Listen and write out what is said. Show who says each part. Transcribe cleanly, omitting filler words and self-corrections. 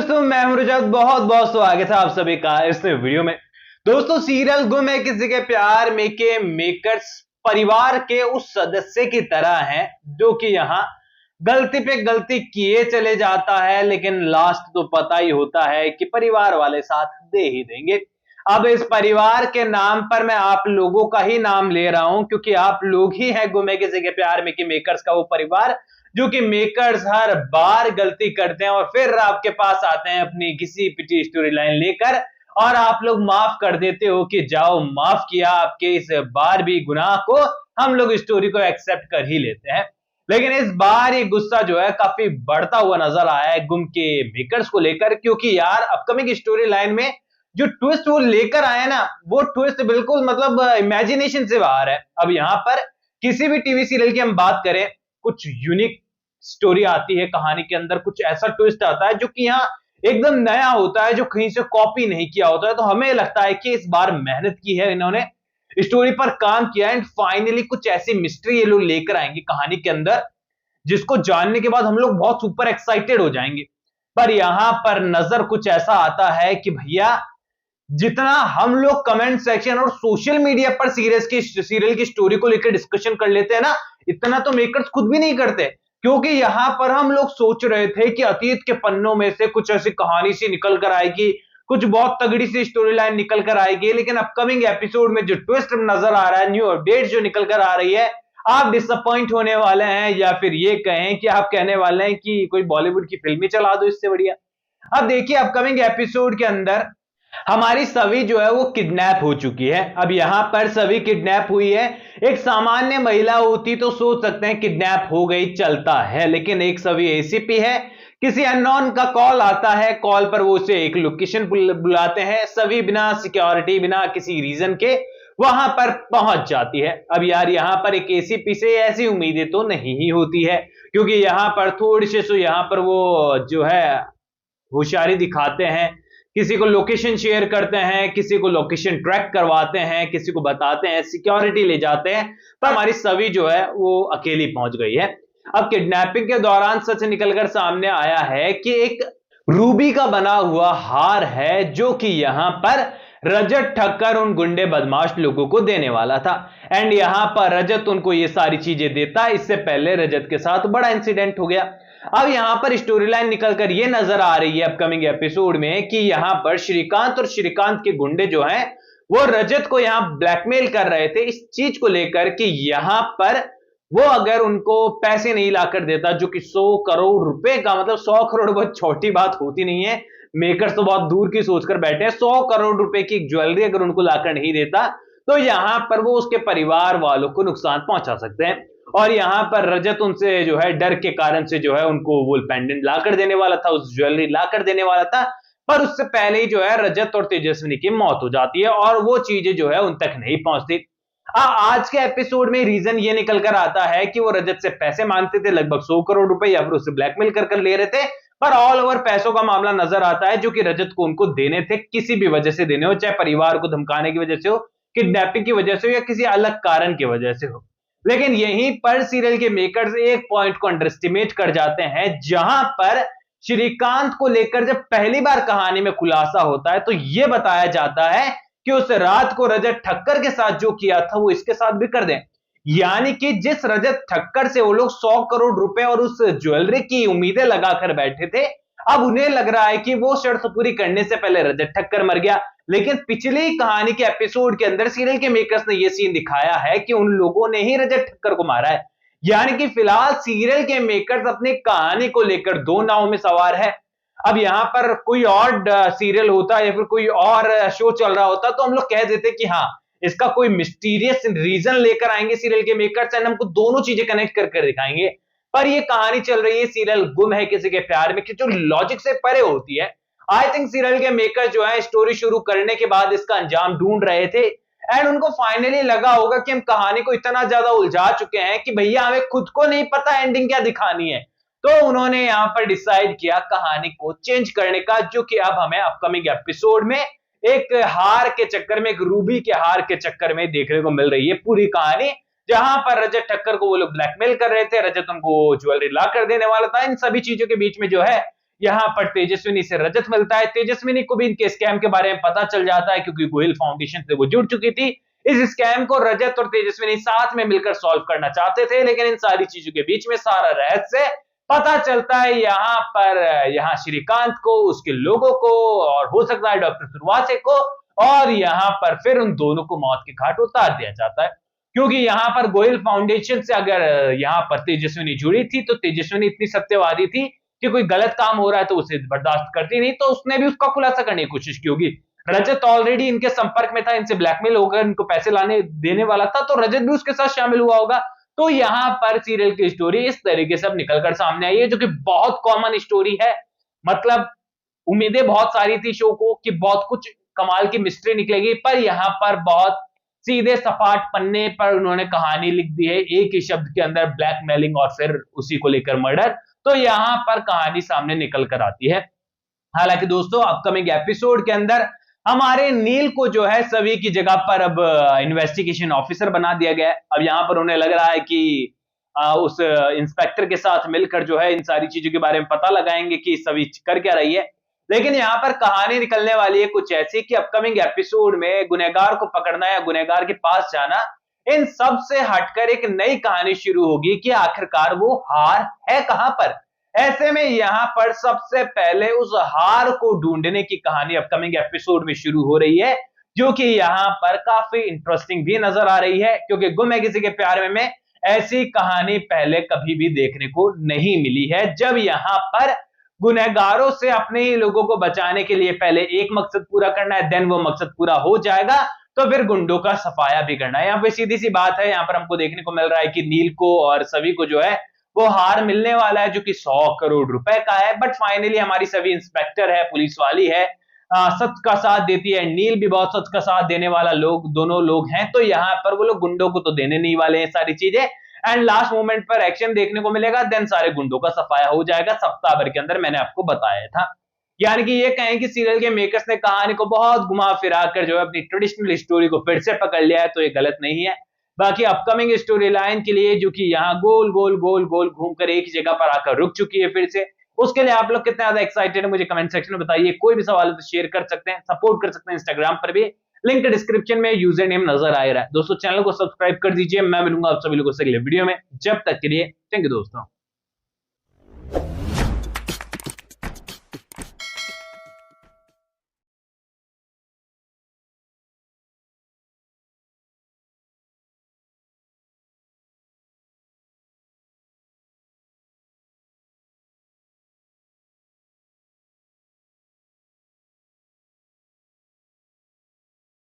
Speaker 1: दोस्तों मैं हूं रजत, बहुत बहुत स्वागत है आप सभी का इस वीडियो में। दोस्तों सीरियल गुम है किसी के प्यार में के मेकर्स परिवार के उस सदस्य की तरह हैं जो कि यहां गलती पे गलती किए चले जाता है, लेकिन लास्ट तो पता ही होता है कि परिवार वाले साथ दे ही देंगे। अब इस परिवार के नाम पर मैं आप लोगों का ही नाम ले रहा हूं क्योंकि आप लोग ही हैं गुम है किसी के प्यार में के मेकर्स का वो परिवार, जो कि मेकर्स हर बार गलती करते हैं और फिर आपके पास आते हैं अपनी घिसी पिटी स्टोरी लाइन लेकर और आप लोग माफ कर देते हो कि जाओ माफ किया, आपके इस बार भी गुनाह को हम लोग स्टोरी को एक्सेप्ट कर ही लेते हैं। लेकिन इस बार ये गुस्सा जो है काफी बढ़ता हुआ नजर आया है गुम के मेकर्स को लेकर, क्योंकि यार अपकमिंग स्टोरी लाइन में जो ट्विस्ट वो लेकर आए ना, वो ट्विस्ट बिल्कुल मतलब इमेजिनेशन से बाहर है। अब यहां पर किसी भी टीवी सीरियल की हम बात करें, कुछ यूनिक स्टोरी आती है, कहानी के अंदर कुछ ऐसा ट्विस्ट आता है जो कि यहाँ एकदम नया होता है, जो कहीं से कॉपी नहीं किया होता है, तो हमें लगता है कि इस बार मेहनत की है इन्होंने, स्टोरी पर काम किया एंड फाइनली कुछ ऐसी मिस्ट्री ये लोग लेकर आएंगे कहानी के अंदर जिसको जानने के बाद हम लोग बहुत सुपर एक्साइटेड हो जाएंगे। पर यहां पर नजर कुछ ऐसा आता है कि भैया जितना हम लोग कमेंट सेक्शन और सोशल मीडिया पर सीरियल की स्टोरी को लेकर डिस्कशन कर लेते हैं ना, इतना तो मेकर्स खुद भी नहीं करते। क्योंकि यहां पर हम लोग सोच रहे थे कि अतीत के पन्नों में से कुछ ऐसी कहानी सी निकल कर आएगी, कुछ बहुत तगड़ी सी स्टोरी लाइन निकल कर आएगी, लेकिन अपकमिंग एपिसोड में जो ट्विस्ट नजर आ रहा है, न्यू अपडेट जो निकल कर आ रही है, आप डिसअपॉइंट होने वाले हैं, या फिर ये कहें कि आप कहने वाले हैं कि कोई बॉलीवुड की फिल्म ही चला दो इससे बढ़िया। अब देखिए अपकमिंग एपिसोड के अंदर हमारी सवी जो है वो किडनैप हो चुकी है। अब यहां पर सवी किडनैप हुई है। एक सामान्य महिला होती तो सोच सकते हैं किडनैप हो गई, चलता है, लेकिन एक सवी एसीपी है, किसी अननोन का कॉल आता है, कॉल पर वो उसे एक लोकेशन बुलाते हैं, सभी बिना सिक्योरिटी बिना किसी रीजन के वहां पर पहुंच जाती है। अब यार यहां पर एक एसीपी से ऐसी उम्मीदें तो नहीं ही होती है, क्योंकि यहां पर थोड़ी सी यहां पर वो जो है होशियारी दिखाते हैं, किसी को लोकेशन शेयर करते हैं, किसी को लोकेशन ट्रैक करवाते हैं, किसी को बताते हैं, सिक्योरिटी ले जाते हैं, पर हमारी सवी जो है वो अकेली पहुंच गई है। अब किडनैपिंग के दौरान सच निकलकर सामने आया है कि एक रूबी का बना हुआ हार है जो कि यहां पर रजत ठक्कर उन गुंडे बदमाश लोगों को देने वाला था, एंड यहां पर रजत उनको ये सारी चीजें देता। इससे पहले रजत के साथ बड़ा इंसिडेंट हो गया। अब यहां पर स्टोरी लाइन निकलकर यह नजर आ रही है अपकमिंग एपिसोड में कि यहां पर श्रीकांत और श्रीकांत के गुंडे जो हैं वो रजत को यहां ब्लैकमेल कर रहे थे इस चीज को लेकर कि यहां पर वो अगर उनको पैसे नहीं लाकर देता, जो कि 100 करोड़ रुपए का, मतलब 100 करोड़ बहुत छोटी बात होती नहीं है, मेकर्स तो बहुत दूर की सोचकर बैठे हैं, 100 करोड़ रुपए की ज्वेलरी अगर उनको लाकर नहीं देता तो यहां पर वो उसके परिवार वालों को नुकसान पहुंचा सकते हैं। और यहां पर रजत उनसे जो है डर के कारण से जो है उनको वो पेंडेंट लाकर देने वाला था, उस ज्वेलरी लाकर देने वाला था, पर उससे पहले ही जो है रजत और तेजस्विनी की मौत हो जाती है और वो चीजें जो है उन तक नहीं पहुंचती। आज के एपिसोड में रीजन ये निकल कर आता है कि वो रजत से पैसे मांगते थे, लगभग 100 करोड़ रुपए, या फिर उससे ब्लैकमेल कर ले रहे थे, पर ऑल ओवर पैसों का मामला नजर आता है जो कि रजत को उनको देने थे, किसी भी वजह से देने हो, चाहे परिवार को धमकाने की वजह से हो, किडनैपिंग की वजह से हो, या किसी अलग कारण की वजह से हो। लेकिन यहीं पर सीरियल के मेकर्स एक पॉइंट को अंडरएस्टिमेट कर जाते हैं, जहां पर श्रीकांत को लेकर जब पहली बार कहानी में खुलासा होता है तो यह बताया जाता है कि उस रात को रजत ठक्कर के साथ जो किया था वो इसके साथ भी कर दें। यानी कि जिस रजत ठक्कर से वो लोग 100 करोड़ रुपए और उस ज्वेलरी की उम्मीदें लगाकर बैठे थे, अब उन्हें लग रहा है कि वो शर्त पूरी करने से पहले रजत ठक्कर मर गया। लेकिन पिछली कहानी के एपिसोड के अंदर सीरियल के मेकर्स ने यह सीन दिखाया है कि उन लोगों ने ही रजत ठक्कर को मारा है। यानी कि फिलहाल सीरियल के मेकर्स अपनी कहानी को लेकर दो नाव में सवार है। अब यहां पर कोई और सीरियल होता या फिर कोई और शो चल रहा होता तो हम लोग कह देते कि हाँ इसका कोई मिस्टीरियस रीजन लेकर आएंगे सीरियल के मेकर्स एंड हमको दोनों चीजें कनेक्ट करके दिखाएंगे। पर ये कहानी चल रही है सीरियल गुम है किसी के प्यार में, कि जो लॉजिक से परे होती है। आई थिंक सीरियल के मेकर जो है स्टोरी शुरू करने के बाद इसका अंजाम ढूंढ रहे थे एंड उनको फाइनली लगा होगा कि हम कहानी को इतना ज्यादा उलझा चुके हैं कि भैया हमें खुद को नहीं पता एंडिंग क्या दिखानी है, तो उन्होंने यहां पर डिसाइड किया कहानी को चेंज करने का, जो कि अब हमें अपकमिंग एपिसोड में एक हार के चक्कर में, एक रूबी के हार के चक्कर में देखने को मिल रही है पूरी कहानी, जहां पर रजत ठक्कर को वो लोग ब्लैकमेल कर रहे थे, रजत उनको ज्वेलरी ला कर देने वाला था। इन सभी चीजों के बीच में जो है यहाँ पर तेजस्विनी से रजत मिलता है। तेजस्विनी को भी इनके स्कैम के बारे में पता चल जाता है क्योंकि गोयल फाउंडेशन से वो जुड़ चुकी थी। इस स्कैम को रजत और तेजस्विनी साथ में मिलकर सॉल्व करना चाहते थे, लेकिन इन सारी चीजों के बीच में सारा रहस्य पता चलता है यहाँ श्रीकांत को, उसके लोगों को, और हो सकता है डॉक्टर सुरवासे को, और यहाँ पर फिर उन दोनों को मौत के घाट उतार दिया जाता है। क्योंकि यहाँ पर गोयल फाउंडेशन से अगर यहाँ पर तेजस्विनी जुड़ी थी तो तेजस्विनी इतनी सत्यवादी थी कि कोई गलत काम हो रहा है तो उसे बर्दाश्त करती नहीं, तो उसने भी उसका खुलासा करने की कोशिश की होगी। रजत ऑलरेडी इनके संपर्क में था, इनसे ब्लैकमेल होकर इनको पैसे लाने देने वाला था, तो रजत भी उसके साथ शामिल हुआ होगा। तो यहाँ पर सीरियल की स्टोरी इस तरीके से अब निकलकर सामने आई है, जो कि बहुत कॉमन स्टोरी है। मतलब उम्मीदें बहुत सारी थी शो को कि बहुत कुछ कमाल की मिस्ट्री निकलेगी, पर यहाँ पर बहुत सीधे सपाट पन्ने पर उन्होंने कहानी लिख दी है, एक ही शब्द के अंदर ब्लैकमेलिंग और फिर उसी को लेकर मर्डर। तो यहाँ पर कहानी सामने निकल कर आती है। हालांकि दोस्तों अपकमिंग एपिसोड के अंदर हमारे नील को जो है सभी की जगह पर अब इन्वेस्टिगेशन ऑफिसर बना दिया गया है। अब यहाँ पर उन्हें लग रहा है कि उस इंस्पेक्टर के साथ मिलकर जो है इन सारी चीजों के बारे में पता लगाएंगे कि सभी कर क्या रही है। लेकिन यहाँ पर कहानी निकलने वाली है कुछ ऐसी कि अपकमिंग एपिसोड में गुनहगार को पकड़ना या गुनहगार के पास जाना, इन सब से हटकर एक नई कहानी शुरू होगी कि आखिरकार वो हार है कहां पर। ऐसे में यहाँ पर सबसे पहले उस हार को ढूंढने की कहानी अपकमिंग एपिसोड में शुरू हो रही है, जो कि यहाँ पर काफी इंटरेस्टिंग भी नजर आ रही है, क्योंकि गुम है किसी के प्यार में ऐसी कहानी पहले कभी भी देखने को नहीं मिली है। जब यहाँ पर गुनहगारों से अपने ही लोगों को बचाने के लिए पहले एक मकसद पूरा करना है, देन वो मकसद पूरा हो जाएगा तो फिर गुंडों का सफाया भी करना है। यहाँ पे सीधी सी बात है, यहाँ पर हमको देखने को मिल रहा है कि नील को और सभी को जो है वो हार मिलने वाला है, जो कि 100 करोड़ रुपए का है। बट फाइनली हमारी सभी इंस्पेक्टर है, पुलिस वाली है, सच का साथ देती है। नील भी बहुत सच का साथ देने वाला दोनों लोग हैं। तो यहाँ पर वो लोग गुंडों को तो देने नहीं वाले हैं सारी चीजें, एंड लास्ट मोमेंट पर एक्शन देखने को मिलेगा, देन सारे गुंडों का सफाया हो जाएगा सप्ताह भर के अंदर। मैंने आपको बताया था। यानी कि ये कहें कि सीरियल के मेकर्स ने कहानी को बहुत घुमा फिरा कर जो है अपनी ट्रेडिशनल स्टोरी को फिर से पकड़ लिया है, तो ये गलत नहीं है। बाकी अपकमिंग स्टोरी लाइन के लिए, जो कि यहाँ गोल गोल गोल गोल घूमकर एक ही जगह पर आकर रुक चुकी है फिर से, उसके लिए आप लोग कितने ज्यादा एक्साइटेड है मुझे कमेंट सेक्शन में बताइए। कोई भी सवाल है तो शेयर कर सकते हैं, सपोर्ट कर सकते हैं इंस्टाग्राम पर भी, लिंक डिस्क्रिप्शन में यूजर नेम नजर आ रहा है। दोस्तों चैनल को सब्सक्राइब कर दीजिए। मैं मिलूंगा आप सभी लोगों से अगले वीडियो में, जब तक के लिए थैंक यू दोस्तों।